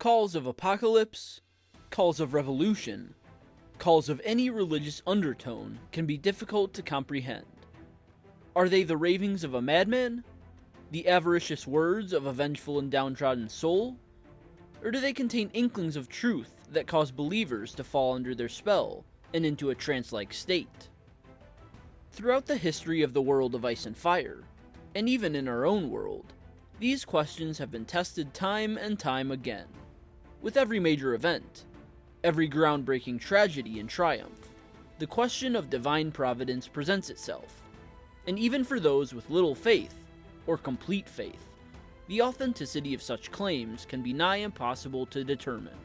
Calls of apocalypse, calls of revolution, calls of any religious undertone can be difficult to comprehend. Are they the ravings of a madman? The avaricious words of a vengeful and downtrodden soul? Or do they contain inklings of truth that cause believers to fall under their spell and into a trance-like state? Throughout the history of the world of ice and fire, and even in our own world, these questions have been tested time and time again. With every major event, every groundbreaking tragedy and triumph, the question of divine providence presents itself. And even for those with little faith, or complete faith, the authenticity of such claims can be nigh impossible to determine.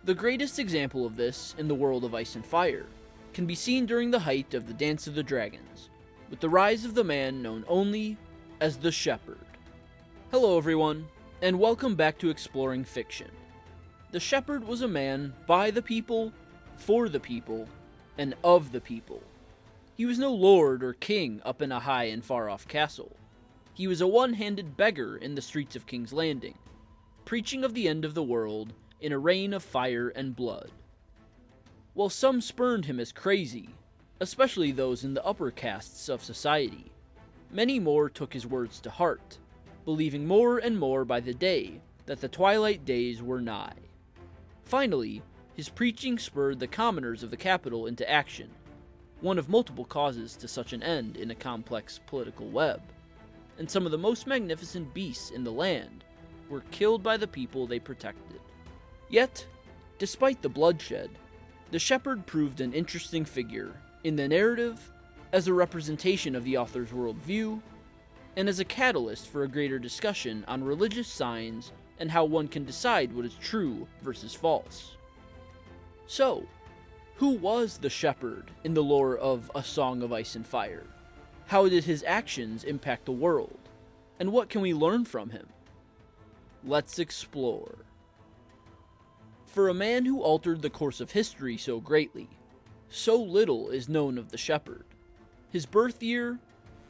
The greatest example of this in the world of ice and fire can be seen during the height of the Dance of the Dragons, with the rise of the man known only as the Shepherd. Hello everyone, and welcome back to Exploring Fiction. The Shepherd was a man by the people, for the people, and of the people. He was no lord or king up in a high and far-off castle. He was a one-handed beggar in the streets of King's Landing, preaching of the end of the world in a reign of fire and blood. While some spurned him as crazy, especially those in the upper castes of society, many more took his words to heart, believing more and more by the day that the twilight days were nigh. Finally, his preaching spurred the commoners of the capital into action, one of multiple causes to such an end in a complex political web, and some of the most magnificent beasts in the land were killed by the people they protected. Yet, despite the bloodshed, the Shepherd proved an interesting figure in the narrative, as a representation of the author's worldview, and as a catalyst for a greater discussion on religious signs and how one can decide what is true versus false. So, who was the Shepherd in the lore of A Song of Ice and Fire? How did his actions impact the world? And what can we learn from him? Let's explore. For a man who altered the course of history so greatly, so little is known of the Shepherd. His birth year,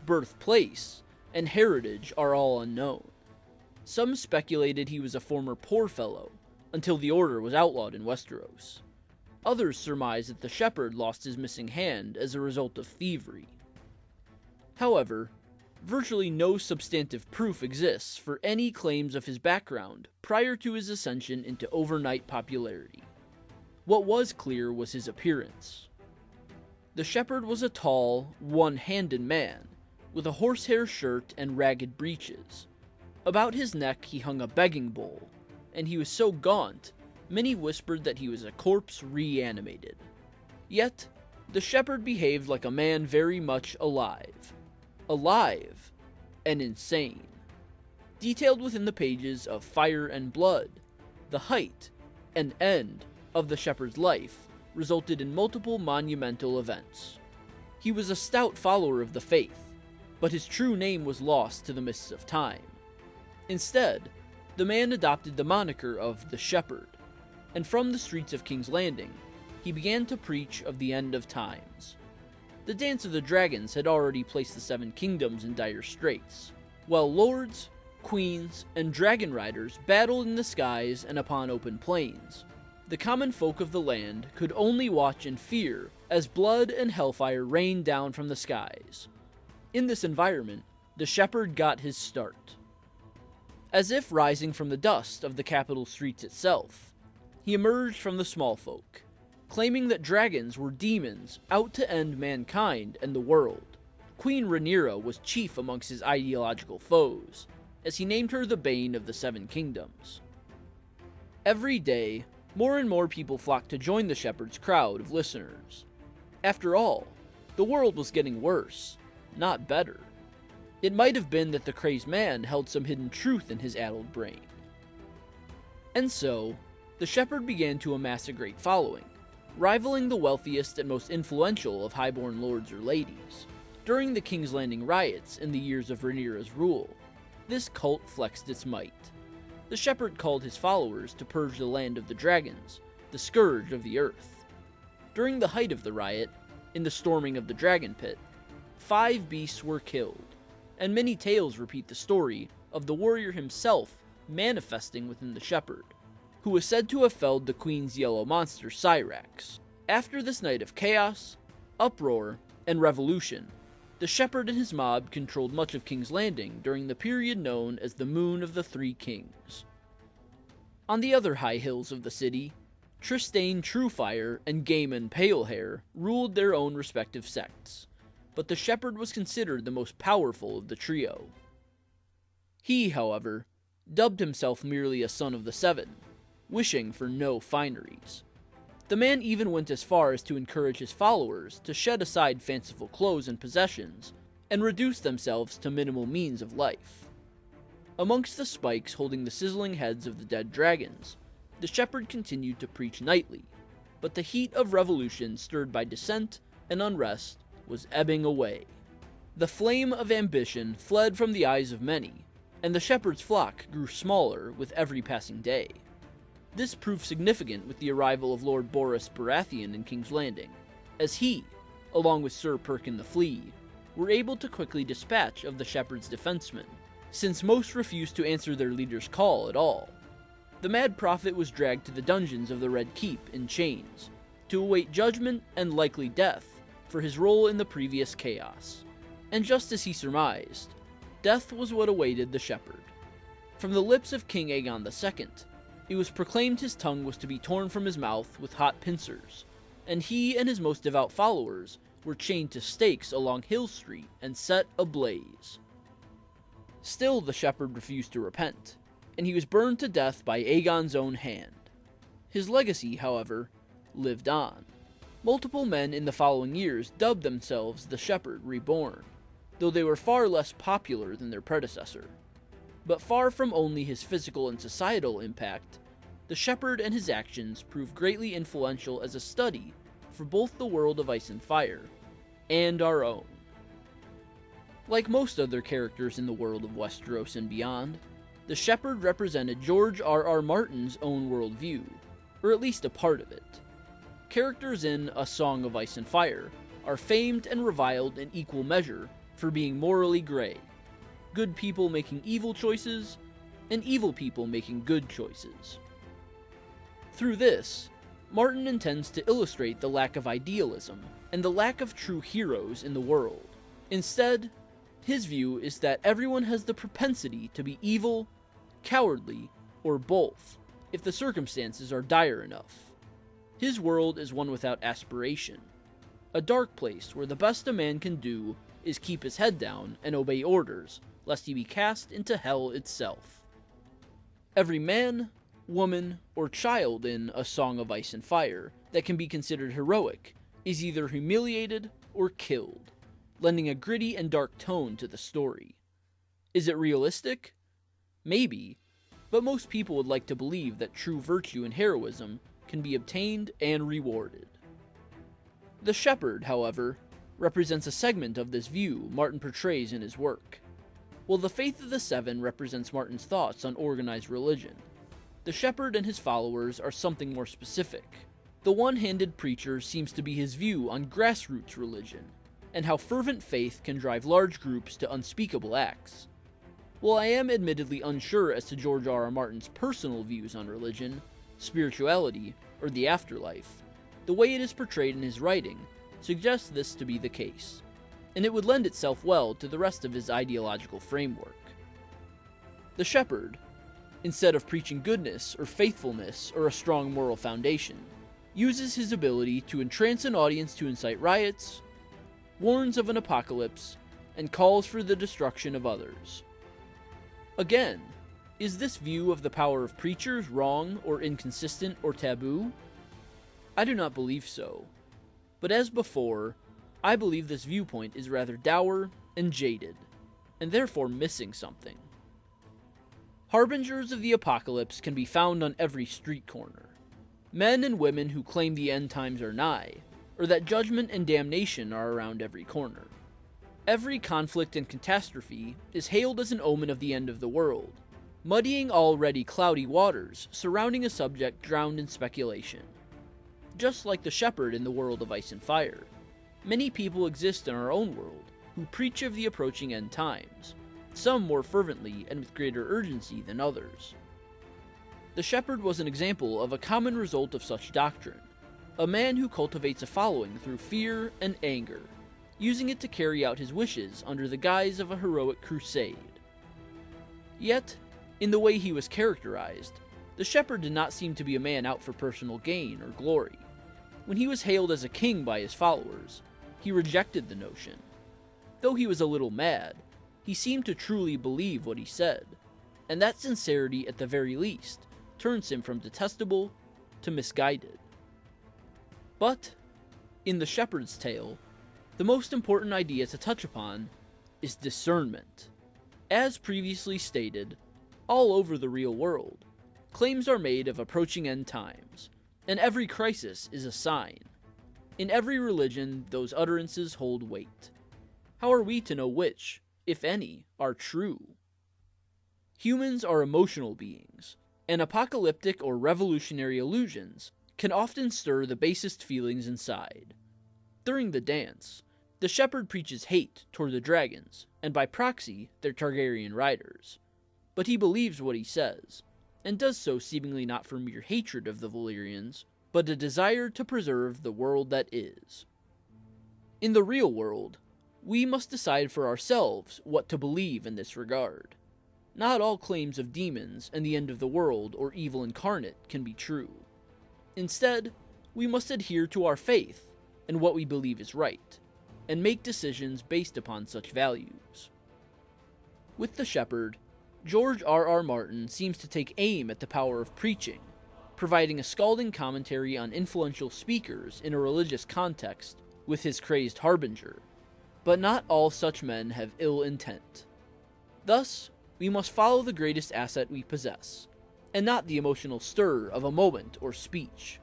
birthplace, and heritage are all unknown. Some speculated he was a former poor fellow, until the order was outlawed in Westeros. Others surmised that the Shepherd lost his missing hand as a result of thievery. However, virtually no substantive proof exists for any claims of his background prior to his ascension into overnight popularity. What was clear was his appearance. The Shepherd was a tall, one-handed man, with a horsehair shirt and ragged breeches. About his neck he hung a begging bowl, and he was so gaunt, many whispered that he was a corpse reanimated. Yet, the Shepherd behaved like a man very much alive. Alive and insane. Detailed within the pages of Fire and Blood, the height and end of the Shepherd's life resulted in multiple monumental events. He was a stout follower of the faith, but his true name was lost to the mists of time. Instead, the man adopted the moniker of the Shepherd, and from the streets of King's Landing, he began to preach of the end of times. The Dance of the Dragons had already placed the Seven Kingdoms in dire straits, while lords, queens, and dragon riders battled in the skies and upon open plains. The common folk of the land could only watch in fear as blood and hellfire rained down from the skies. In this environment, the Shepherd got his start. As if rising from the dust of the capital streets itself, he emerged from the small folk, claiming that dragons were demons out to end mankind and the world. Queen Rhaenyra was chief amongst his ideological foes, as he named her the Bane of the Seven Kingdoms. Every day, more and more people flocked to join the Shepherd's crowd of listeners. After all, the world was getting worse, not better. It might have been that the crazed man held some hidden truth in his addled brain. And so, the Shepherd began to amass a great following, rivaling the wealthiest and most influential of highborn lords or ladies. During the King's Landing riots in the years of Rhaenyra's rule, this cult flexed its might. The Shepherd called his followers to purge the land of the dragons, the scourge of the earth. During the height of the riot, in the storming of the dragon pit, 5 beasts were killed, and many tales repeat the story of the warrior himself manifesting within the shepherd, who was said to have felled the queen's yellow monster Cyrax. After this night of chaos, uproar, and revolution, the shepherd and his mob controlled much of King's Landing during the period known as the Moon of the Three Kings. On the other high hills of the city, Tristane Truefire and Gaiman Palehair ruled their own respective sects, but the shepherd was considered the most powerful of the trio. He, however, dubbed himself merely a son of the Seven, wishing for no fineries. The man even went as far as to encourage his followers to shed aside fanciful clothes and possessions, and reduce themselves to minimal means of life. Amongst the spikes holding the sizzling heads of the dead dragons, the shepherd continued to preach nightly, but the heat of revolution stirred by dissent and unrest was ebbing away. The flame of ambition fled from the eyes of many, and the shepherd's flock grew smaller with every passing day. This proved significant with the arrival of Lord Boris Baratheon in King's Landing, as he, along with Sir Perkin the Flea, were able to quickly dispatch of the shepherd's defensemen, since most refused to answer their leader's call at all. The Mad Prophet was dragged to the dungeons of the Red Keep in chains, to await judgment and likely death for his role in the previous chaos. And just as he surmised, death was what awaited the shepherd. From the lips of King Aegon II, it was proclaimed his tongue was to be torn from his mouth with hot pincers, and he and his most devout followers were chained to stakes along Hill Street and set ablaze. Still, the shepherd refused to repent, and he was burned to death by Aegon's own hand. His legacy, however, lived on. Multiple men in the following years dubbed themselves the Shepherd Reborn, though they were far less popular than their predecessor. But far from only his physical and societal impact, the shepherd and his actions proved greatly influential as a study for both the world of Ice and Fire and our own. Like most other characters in the world of Westeros and beyond, the shepherd represented George R.R. Martin's own worldview, or at least a part of it. Characters in A Song of Ice and Fire are famed and reviled in equal measure for being morally gray. Good people making evil choices, and evil people making good choices. Through this, Martin intends to illustrate the lack of idealism and the lack of true heroes in the world. Instead, his view is that everyone has the propensity to be evil, cowardly, or both, if the circumstances are dire enough. His world is one without aspiration, a dark place where the best a man can do is keep his head down and obey orders, lest he be cast into hell itself. Every man, woman, or child in A Song of Ice and Fire that can be considered heroic is either humiliated or killed, lending a gritty and dark tone to the story. Is it realistic? Maybe, but most people would like to believe that true virtue and heroism can be obtained and rewarded. The shepherd, however, represents a segment of this view Martin portrays in his work. While the Faith of the Seven represents Martin's thoughts on organized religion, the shepherd and his followers are something more specific. The one-handed preacher seems to be his view on grassroots religion, and how fervent faith can drive large groups to unspeakable acts. While I am admittedly unsure as to George R.R. Martin's personal views on religion, spirituality, or the afterlife, the way it is portrayed in his writing suggests this to be the case, and it would lend itself well to the rest of his ideological framework. The shepherd, instead of preaching goodness or faithfulness or a strong moral foundation, uses his ability to entrance an audience to incite riots, warns of an apocalypse, and calls for the destruction of others. Again, is this view of the power of preachers wrong or inconsistent or taboo? I do not believe so. But as before, I believe this viewpoint is rather dour and jaded, and therefore missing something. Harbingers of the apocalypse can be found on every street corner. Men and women who claim the end times are nigh, or that judgment and damnation are around every corner. Every conflict and catastrophe is hailed as an omen of the end of the world, muddying already cloudy waters surrounding a subject drowned in speculation. Just like the shepherd in the world of Ice and Fire, many people exist in our own world who preach of the approaching end times, some more fervently and with greater urgency than others. The shepherd was an example of a common result of such doctrine, a man who cultivates a following through fear and anger, using it to carry out his wishes under the guise of a heroic crusade. Yet, in the way he was characterized, the shepherd did not seem to be a man out for personal gain or glory. When he was hailed as a king by his followers, he rejected the notion. Though he was a little mad, he seemed to truly believe what he said, and that sincerity at the very least turns him from detestable to misguided. But, in the shepherd's tale, the most important idea to touch upon is discernment. As previously stated, all over the real world, claims are made of approaching end times, and every crisis is a sign. In every religion, those utterances hold weight. How are we to know which, if any, are true? Humans are emotional beings, and apocalyptic or revolutionary illusions can often stir the basest feelings inside. During the dance, the shepherd preaches hate toward the dragons, and by proxy, their Targaryen riders. But he believes what he says, and does so seemingly not for mere hatred of the Valyrians, but a desire to preserve the world that is. In the real world, we must decide for ourselves what to believe in this regard. Not all claims of demons and the end of the world or evil incarnate can be true. Instead, we must adhere to our faith and what we believe is right, and make decisions based upon such values. With the shepherd, George R.R. Martin seems to take aim at the power of preaching, providing a scalding commentary on influential speakers in a religious context with his crazed harbinger. But not all such men have ill intent. Thus, we must follow the greatest asset we possess, and not the emotional stir of a moment or speech.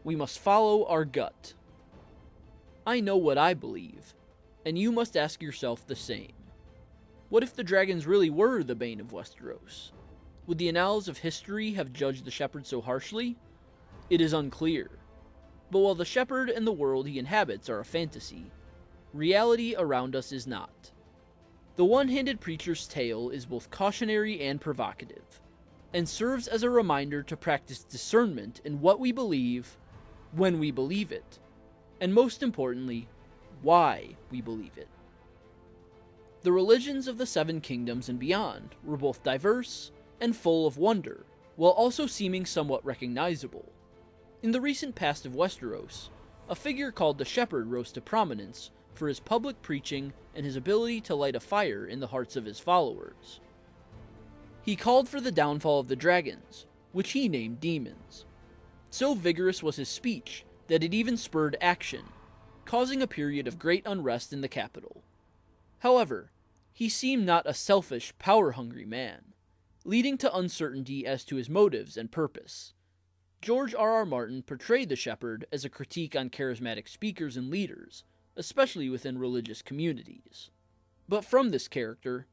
We must follow our gut. I know what I believe, and you must ask yourself the same. What if the dragons really were the bane of Westeros? Would the annals of history have judged the shepherd so harshly? It is unclear. But while the shepherd and the world he inhabits are a fantasy, reality around us is not. The one-handed preacher's tale is both cautionary and provocative, and serves as a reminder to practice discernment in what we believe, when we believe it, and most importantly, why we believe it. The religions of the Seven Kingdoms and beyond were both diverse and full of wonder, while also seeming somewhat recognizable. In the recent past of Westeros, a figure called the Shepherd rose to prominence for his public preaching and his ability to light a fire in the hearts of his followers. He called for the downfall of the dragons, which he named demons. So vigorous was his speech that it even spurred action, causing a period of great unrest in the capital. However, he seemed not a selfish, power-hungry man, leading to uncertainty as to his motives and purpose. George R.R. Martin portrayed the shepherd as a critique on charismatic speakers and leaders, especially within religious communities. But from this character,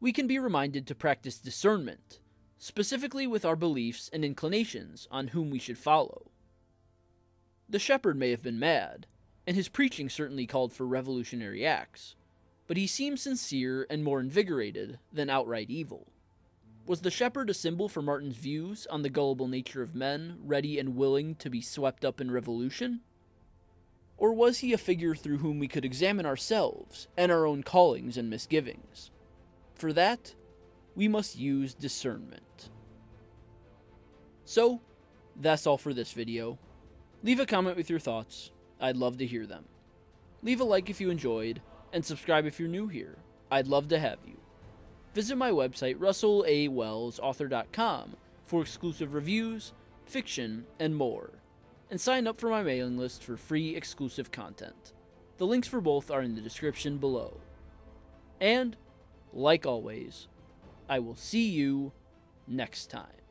we can be reminded to practice discernment, specifically with our beliefs and inclinations on whom we should follow. The shepherd may have been mad, and his preaching certainly called for revolutionary acts, but he seemed sincere and more invigorated than outright evil. Was the shepherd a symbol for Martin's views on the gullible nature of men ready and willing to be swept up in revolution? Or was he a figure through whom we could examine ourselves and our own callings and misgivings? For that, we must use discernment. So, that's all for this video. Leave a comment with your thoughts. I'd love to hear them. Leave a like if you enjoyed, and subscribe if you're new here. I'd love to have you. Visit my website, russellawellsauthor.com, for exclusive reviews, fiction, and more, and sign up for my mailing list for free exclusive content. The links for both are in the description below. And, like always, I will see you next time.